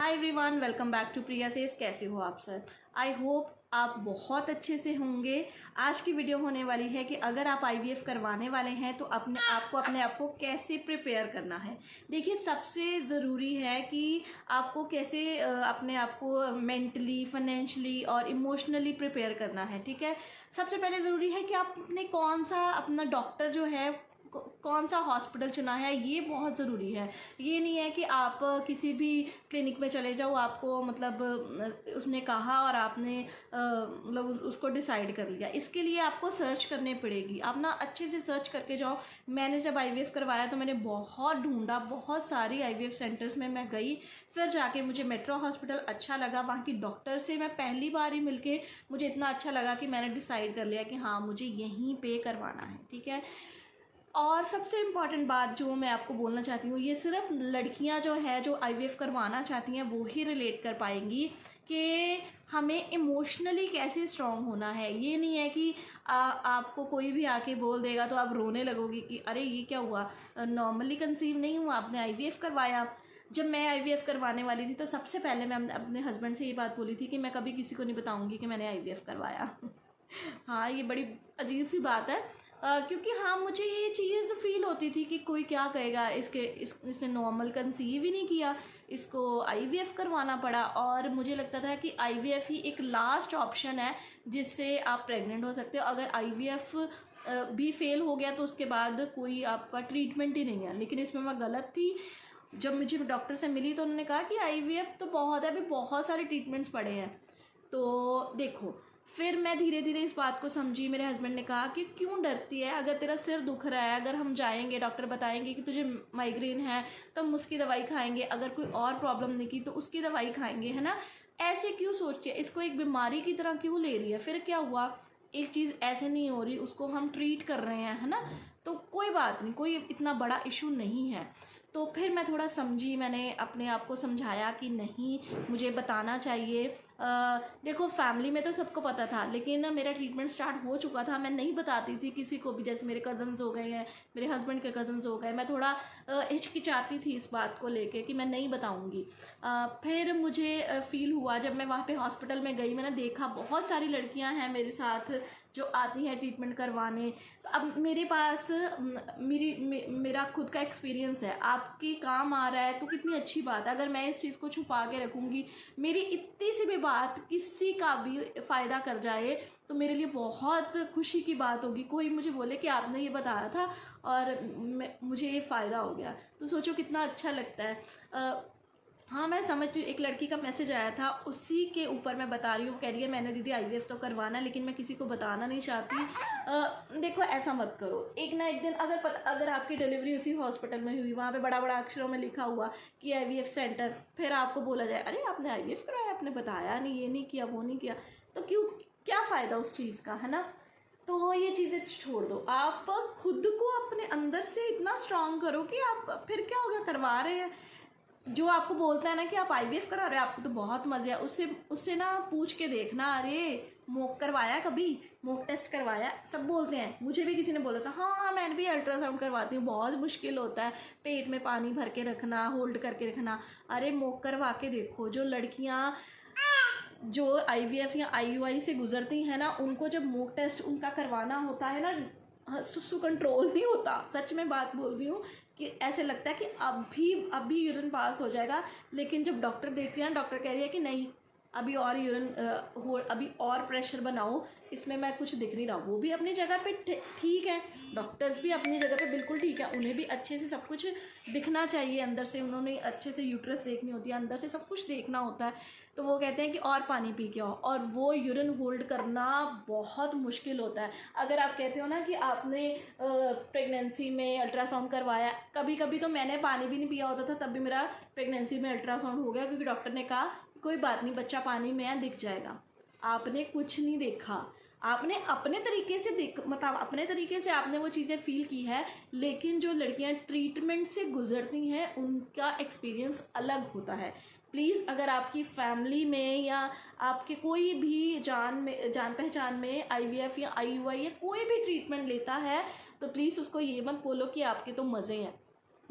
Hi everyone, welcome back to Priya says. कैसे हो आप सर? आई होप आप बहुत अच्छे से होंगे। आज की वीडियो होने वाली है कि अगर आप आईवीएफ करवाने वाले हैं तो अपने आप को कैसे प्रिपेयर करना है। देखिए, सबसे ज़रूरी है कि आपको कैसे अपने आप को मेंटली, फाइनेंशियली और इमोशनली प्रिपेयर करना है। ठीक है, सबसे पहले ज़रूरी है कि आपने कौन सा अपना डॉक्टर जो है, कौन सा हॉस्पिटल चुना है, ये बहुत ज़रूरी है। ये नहीं है कि आप किसी भी क्लिनिक में चले जाओ, आपको मतलब उसने कहा और आपने मतलब उसको डिसाइड कर लिया। इसके लिए आपको सर्च करनी पड़ेगी। आप ना अच्छे से सर्च करके जाओ। मैंने जब आईवीएफ करवाया तो मैंने बहुत ढूंढा, बहुत सारी आईवीएफ सेंटर्स में मैं गई, फिर जाके मुझे मेट्रो हॉस्पिटल अच्छा लगा। वहाँ की डॉक्टर से मैं पहली बार ही मिलके मुझे इतना अच्छा लगा कि मैंने डिसाइड कर लिया कि हाँ, मुझे यहीं पे करवाना है। ठीक है, और सबसे इम्पॉर्टेंट बात जो मैं आपको बोलना चाहती हूँ, ये सिर्फ लड़कियाँ जो है जो आईवीएफ करवाना चाहती हैं वो ही रिलेट कर पाएंगी कि हमें इमोशनली कैसे स्ट्रांग होना है। ये नहीं है कि आपको कोई भी आके बोल देगा तो आप रोने लगोगी कि अरे ये क्या हुआ, नॉर्मली कंसीव नहीं हुआ, आपने आईवीएफ करवाया। जब मैं आईवीएफ करवाने वाली थी तो सबसे पहले मैं अपने हस्बैंड से ये बात बोली थी कि मैं कभी किसी को नहीं बताऊंगी कि मैंने आईवीएफ करवाया। हाँ, ये बड़ी अजीब सी बात है, क्योंकि हाँ, मुझे ये चीज़ फील होती थी कि कोई क्या कहेगा, इसने नॉर्मल कंसीव ही नहीं किया, इसको आईवीएफ करवाना पड़ा। और मुझे लगता था कि आईवीएफ ही एक लास्ट ऑप्शन है जिससे आप प्रेग्नेंट हो सकते हो। अगर आईवीएफ भी फेल हो गया तो उसके बाद कोई आपका ट्रीटमेंट ही नहीं है। लेकिन इसमें मैं गलत थी। जब मुझे डॉक्टर से मिली तो उन्होंने कहा कि आईवीएफ तो बहुत है, अभी बहुत सारे ट्रीटमेंट्स पड़े हैं। तो देखो, फिर मैं धीरे धीरे इस बात को समझी। मेरे हस्बैंड ने कहा कि क्यों डरती है, अगर तेरा सिर दुख रहा है, अगर हम जाएंगे, डॉक्टर बताएंगे कि तुझे माइग्रेन है तो हम उसकी दवाई खाएंगे, अगर कोई और प्रॉब्लम नहीं की तो उसकी दवाई खाएंगे, है ना। ऐसे क्यों सोचती है, इसको एक बीमारी की तरह क्यों ले रही है। फिर क्या हुआ, एक चीज़ ऐसे नहीं हो रही, उसको हम ट्रीट कर रहे हैं, है ना। तो कोई बात नहीं, कोई इतना बड़ा इशू नहीं है। तो फिर मैं थोड़ा समझी, मैंने अपने आप को समझाया कि नहीं, मुझे बताना चाहिए। देखो, फैमिली में तो सबको पता था, लेकिन मेरा ट्रीटमेंट स्टार्ट हो चुका था, मैं नहीं बताती थी किसी को भी। जैसे मेरे कज़न्स हो गए हैं, मेरे हस्बैंड के कज़न्स हो गए, मैं थोड़ा हिचकिचाती थी इस बात को लेके कि मैं नहीं बताऊंगी। फिर मुझे फील हुआ, जब मैं वहाँ पे हॉस्पिटल में गई, मैंने देखा बहुत सारी लड़कियाँ हैं मेरे साथ जो आती हैं ट्रीटमेंट करवाने। तो अब मेरे पास मेरा खुद का एक्सपीरियंस है, आपके काम आ रहा है तो कितनी अच्छी बात है। अगर मैं इस चीज़ को छुपा के रखूँगी, मेरी इतनी सी भी बात किसी का भी फ़ायदा कर जाए तो मेरे लिए बहुत खुशी की बात होगी। कोई मुझे बोले कि आपने ये बताया था और मुझे ये फ़ायदा हो गया, तो सोचो कितना अच्छा लगता है। हाँ, मैं समझती हूँ। एक लड़की का मैसेज आया था, उसी के ऊपर मैं बता रही हूँ। कह रही है मैंने दीदी आईवीएफ तो करवाना है लेकिन मैं किसी को बताना नहीं चाहती। देखो, ऐसा मत करो। एक ना एक दिन अगर आपकी डिलीवरी उसी हॉस्पिटल में हुई, वहाँ पे बड़ा बड़ा अक्षरों में लिखा हुआ कि आईवीएफ सेंटर, फिर आपको बोला जाए अरे आपने आईवीएफ कराया, आपने बताया नहीं, ये नहीं किया, वो नहीं किया, तो क्यों, क्या फ़ायदा उस चीज़ का, है ना। तो ये चीज़ें छोड़ दो। आप खुद को अपने अंदर से इतना स्ट्रांग करो कि आप, फिर क्या हो गया, करवा रहे हैं। जो आपको बोलता है ना कि आप आईवीएफ करा रहे हो, आपको तो बहुत मजे है, उससे ना पूछ के देखना, अरे मोक करवाया, कभी मोक टेस्ट करवाया। सब बोलते हैं, मुझे भी किसी ने बोला था, हाँ मैंने भी अल्ट्रासाउंड करवाती हूँ, बहुत मुश्किल होता है, पेट में पानी भर के रखना, होल्ड करके रखना। अरे मोक करवा के देखो। जो लड़कियाँ जो आईवीएफ या आईयूआई से गुजरती हैं ना, उनको जब मोक टेस्ट उनका करवाना होता है ना, सुसु कंट्रोल नहीं होता। सच में बात बोल रही हूँ कि ऐसे लगता है कि अभी यूरिन पास हो जाएगा, लेकिन जब डॉक्टर देखती है ना, डॉक्टर कह रही है कि नहीं, अभी और यूरिन अभी और प्रेशर बनाओ, इसमें मैं कुछ दिख नहीं रहा। वो भी अपनी जगह पे ठीक है, डॉक्टर्स भी अपनी जगह पे बिल्कुल ठीक है, उन्हें भी अच्छे से सब कुछ दिखना चाहिए अंदर से, उन्होंने अच्छे से यूट्रस देखनी होती है, अंदर से सब कुछ देखना होता है। तो वो कहते हैं कि और पानी पी के आओ, और वो यूरिन होल्ड करना बहुत मुश्किल होता है। अगर आप कहते हो ना कि आपने प्रेगनेंसी में अल्ट्रासाउंड करवाया, कभी कभी तो मैंने पानी भी नहीं पिया होता था, तब भी मेरा प्रेगनेंसी में अल्ट्रासाउंड हो गया, क्योंकि डॉक्टर ने कहा कोई बात नहीं, बच्चा पानी में है, दिख जाएगा। आपने कुछ नहीं देखा, आपने अपने तरीके से मतलब अपने तरीके से आपने वो चीज़ें फील की है। लेकिन जो लड़कियां ट्रीटमेंट से गुजरती हैं उनका एक्सपीरियंस अलग होता है। प्लीज़, अगर आपकी फैमिली में या आपके कोई भी जान पहचान में आईवीएफ या आईयूआई या कोई भी ट्रीटमेंट लेता है, तो प्लीज़ उसको ये मत बोलो कि आपके तो मज़े हैं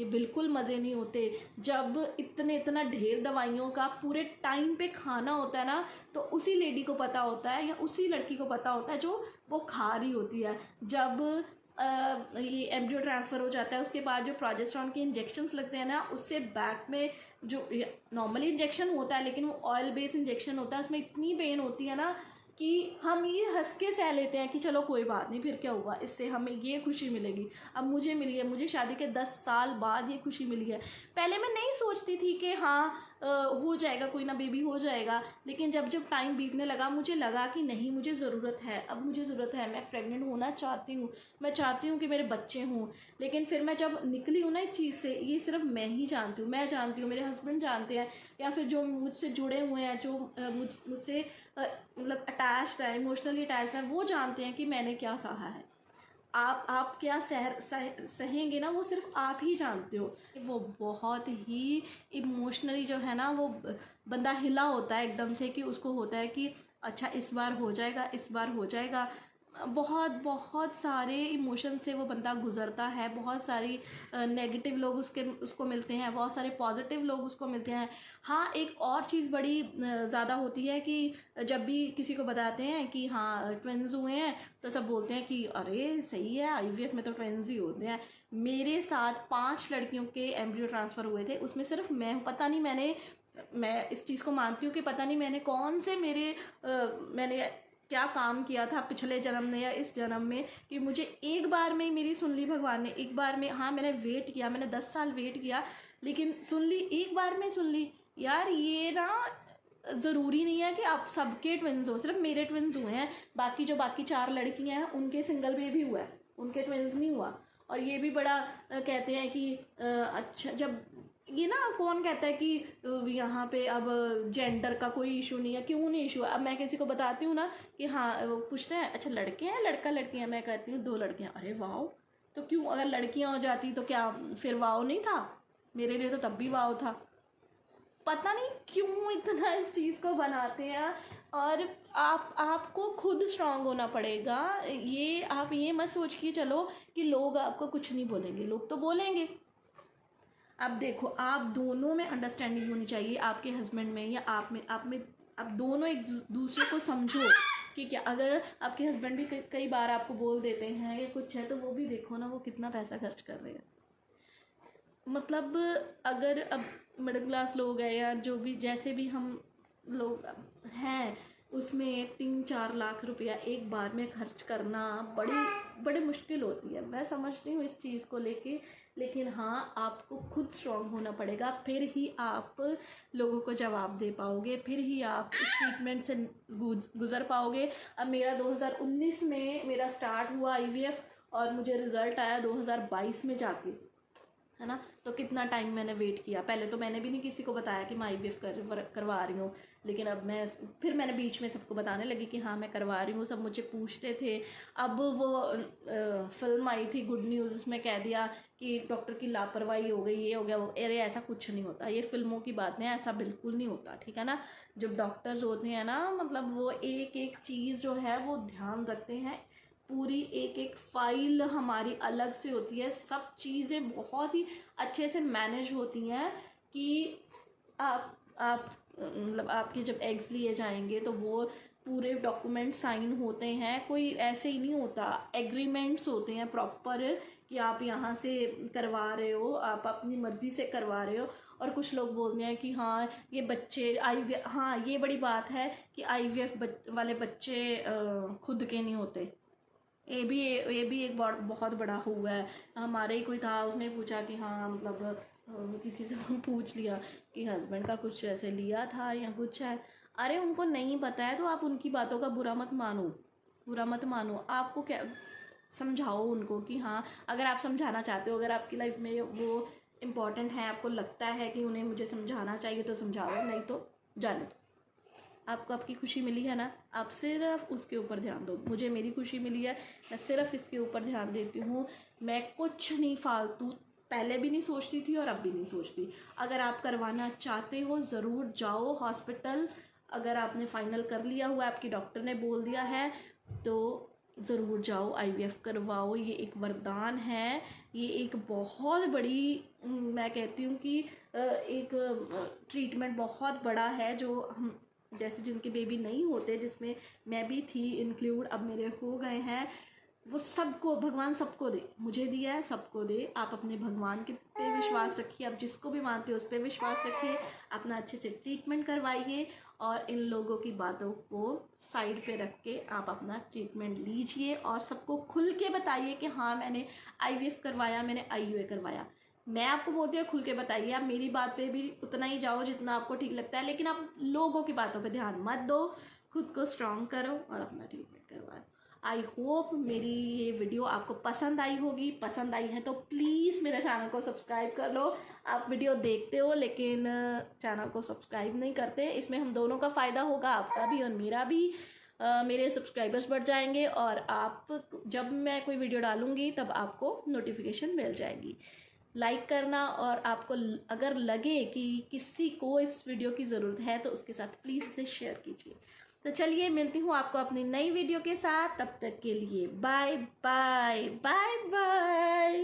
ये बिल्कुल मज़े नहीं होते। जब इतना ढेर दवाइयों का पूरे टाइम पे खाना होता है ना, तो उसी लेडी को पता होता है या उसी लड़की को पता होता है जो वो खा रही होती है। जब ये एम्ब्रियो ट्रांसफ़र हो जाता है, उसके बाद जो प्रोजेस्टेरॉन के इंजेक्शंस लगते हैं ना, उससे बैक में जो नॉर्मली इंजेक्शन होता है लेकिन वो ऑयल बेस्ड इंजेक्शन होता है, उसमें इतनी पेन होती है ना कि हम ये हंस के सह लेते हैं कि चलो कोई बात नहीं, फिर क्या हुआ, इससे हमें ये खुशी मिलेगी। अब मुझे मिली है, मुझे शादी के 10 साल बाद ये खुशी मिली है। पहले मैं नहीं सोचती थी कि हाँ हो जाएगा, कोई ना बेबी हो जाएगा, लेकिन जब जब टाइम बीतने लगा मुझे लगा कि नहीं, मुझे ज़रूरत है, अब मुझे ज़रूरत है, मैं प्रेग्नेंट होना चाहती हूँ, मैं चाहती हूँ कि मेरे बच्चे हों। लेकिन फिर मैं जब निकली हूँ ना इस चीज़ से, ये सिर्फ मैं ही जानती हूँ, मैं जानती हूँ, मेरे हस्बैंड जानते हैं, या फिर जो मुझसे जुड़े हुए हैं, जो मुझसे मतलब अटैच्ड है, इमोशनली अटैच्ड है, वो जानते हैं कि मैंने क्या सहा है। आप क्या सहेंगे ना, वो सिर्फ आप ही जानते हो। वो बहुत ही इमोशनली जो है ना, वो बंदा हिला होता है एकदम से, कि उसको होता है कि अच्छा इस बार हो जाएगा, इस बार हो जाएगा। बहुत बहुत सारे इमोशन से वो बंदा गुजरता है, बहुत सारी नेगेटिव लोग उसको मिलते हैं, बहुत सारे पॉजिटिव लोग उसको मिलते हैं। हाँ, एक और चीज़ बड़ी ज़्यादा होती है कि जब भी किसी को बताते हैं कि हाँ ट्विन्स हुए हैं, तो सब बोलते हैं कि अरे सही है, आईवीएफ में तो ट्विन्स ही होते हैं। मेरे साथ 5 लड़कियों के एम्ब्रियो ट्रांसफ़र हुए थे, उसमें सिर्फ पता नहीं मैं इस चीज़ को मानती हूँ कि पता नहीं मैंने कौन से मैंने क्या काम किया था पिछले जन्म में या इस जन्म में, कि मुझे एक बार में ही मेरी सुन ली भगवान ने। एक बार में, हाँ मैंने वेट किया, मैंने 10 साल वेट किया, लेकिन सुन ली, एक बार में सुन ली। यार ये ना ज़रूरी नहीं है कि आप सबके ट्विन्स हो, सिर्फ मेरे ट्विन्स हुए हैं, बाकी 4 लड़कियां हैं उनके सिंगल बेबी हुआ है, उनके ट्विन्स नहीं हुआ। और ये भी बड़ा कहते हैं कि अच्छा, जब ये ना कौन कहता है कि यहाँ पे अब जेंडर का कोई इशू नहीं है, क्यों नहीं इशू है। अब मैं किसी को बताती हूँ ना कि हाँ, वो पूछते हैं अच्छा लड़के हैं, लड़का लड़की हैं, मैं कहती हूँ 2 लड़कियाँ, अरे वाओ, तो क्यों, अगर लड़कियाँ हो जाती तो क्या फिर वाओ नहीं था? मेरे लिए तो तब भी वाओ था। पता नहीं क्यों इतना इस चीज़ को बनाते हैं। और आपको खुद स्ट्रांग होना पड़ेगा। ये आप ये मत सोच के चलो कि लोग आपको कुछ नहीं बोलेंगे, लोग तो बोलेंगे। अब देखो, आप दोनों में अंडरस्टैंडिंग होनी चाहिए, आपके हस्बैंड में या आप में आप दोनों एक दूसरे को समझो कि क्या। अगर आपके हस्बैंड भी कई बार आपको बोल देते हैं या कुछ है, तो वो भी देखो ना वो कितना पैसा खर्च कर रहे हैं। मतलब अगर अब मिडिल क्लास लोग हैं या जो भी जैसे भी हम लोग हैं, उसमें 3-4 लाख रुपया एक बार में खर्च करना बड़ी मुश्किल होती है। मैं समझती हूँ इस चीज़ को लेके, लेकिन हाँ आपको खुद स्ट्रॉन्ग होना पड़ेगा, फिर ही आप लोगों को जवाब दे पाओगे, फिर ही आप इस ट्रीटमेंट से गुजर पाओगे। अब मेरा 2019 में मेरा स्टार्ट हुआ आईवीएफ, और मुझे रिज़ल्ट आया 2022 में जाके, है ना। तो कितना टाइम मैंने वेट किया। पहले तो मैंने भी नहीं किसी को बताया कि मैं आईवीएफ करवा रही हूँ, लेकिन अब फिर मैंने बीच में सबको बताने लगी कि हाँ मैं करवा रही हूँ। सब मुझे पूछते थे। अब वो फिल्म आई थी गुड न्यूज़, उसमें कह दिया कि डॉक्टर की लापरवाही हो गई, ये हो गया वो। अरे ऐसा कुछ नहीं होता, ये फिल्मों की बात है, ऐसा बिल्कुल नहीं होता, ठीक है ना। जब डॉक्टर्स होते हैं ना, मतलब वो एक एक चीज़ जो है वो ध्यान रखते हैं, पूरी एक एक फाइल हमारी अलग से होती है, सब चीज़ें बहुत ही अच्छे से मैनेज होती हैं कि आप मतलब आपके जब एग्स लिए जाएंगे तो वो पूरे डॉक्यूमेंट साइन होते हैं, कोई ऐसे ही नहीं होता, एग्रीमेंट्स होते हैं प्रॉपर कि आप यहाँ से करवा रहे हो, आप अपनी मर्ज़ी से करवा रहे हो। और कुछ लोग बोलते हैं कि हाँ ये बच्चे हाँ ये बड़ी बात है कि आईवीएफ वाले बच्चे खुद के नहीं होते। ये भी एक बहुत बड़ा हुआ है। हमारे ही कोई था, उसने पूछा कि हाँ मतलब किसी से पूछ लिया कि हस्बैंड का कुछ ऐसे लिया था या कुछ है। अरे उनको नहीं पता है तो आप उनकी बातों का बुरा मत मानो। आपको क्या समझाओ उनको कि हाँ, अगर आप समझाना चाहते हो, अगर आपकी लाइफ में वो इम्पोर्टेंट है, आपको लगता है कि उन्हें मुझे समझाना चाहिए तो समझाओ, नहीं तो जाने दो। आपको आपकी खुशी मिली है ना, आप सिर्फ उसके ऊपर ध्यान दो। मुझे मेरी खुशी मिली है, मैं सिर्फ इसके ऊपर ध्यान देती हूँ। मैं कुछ नहीं फालतू पहले भी नहीं सोचती थी और अब भी नहीं सोचती। अगर आप करवाना चाहते हो ज़रूर जाओ हॉस्पिटल। अगर आपने फाइनल कर लिया हुआ, आपके डॉक्टर ने बोल दिया है, तो ज़रूर जाओ, आईवीएफ करवाओ। ये एक वरदान है, ये एक बहुत बड़ी, मैं कहती हूँ कि एक ट्रीटमेंट बहुत बड़ा है, जो हम जैसे जिनके बेबी नहीं होते, जिसमें मैं भी थी इंक्लूड, अब मेरे हो गए हैं, वो सबको भगवान सबको दे, मुझे दिया है, सबको दे। आप अपने भगवान के पे विश्वास रखिए, आप जिसको भी मानते हो उस पर विश्वास रखिए, अपना अच्छे से ट्रीटमेंट करवाइए और इन लोगों की बातों को साइड पे रख के आप अपना ट्रीटमेंट लीजिए और सबको खुल के बताइए कि हाँ मैंने आईवीएफ करवाया, मैंने आईयूए करवाया। मैं आपको बोलती हूँ खुल के बताइए, आप मेरी बात पे भी उतना ही जाओ जितना आपको ठीक लगता है, लेकिन आप लोगों की बातों पे ध्यान मत दो, खुद को स्ट्रांग करो और अपना ट्रीटमेंट करवाओ। आई होप मेरी ये वीडियो आपको पसंद आई होगी। पसंद आई है तो प्लीज़ मेरे चैनल को सब्सक्राइब कर लो। आप वीडियो देखते हो लेकिन चैनल को सब्सक्राइब नहीं करते, इसमें हम दोनों का फ़ायदा होगा, आपका भी और मेरा भी। मेरे सब्सक्राइबर्स बढ़ जाएंगे और आप जब मैं कोई वीडियो डालूंगी तब आपको नोटिफिकेशन मिल जाएगी। लाइक करना, और आपको अगर लगे कि किसी को इस वीडियो की ज़रूरत है तो उसके साथ प्लीज़ इसे शेयर कीजिए। तो चलिए मिलती हूँ आपको अपनी नई वीडियो के साथ, तब तक के लिए बाय बाय बाय बाय।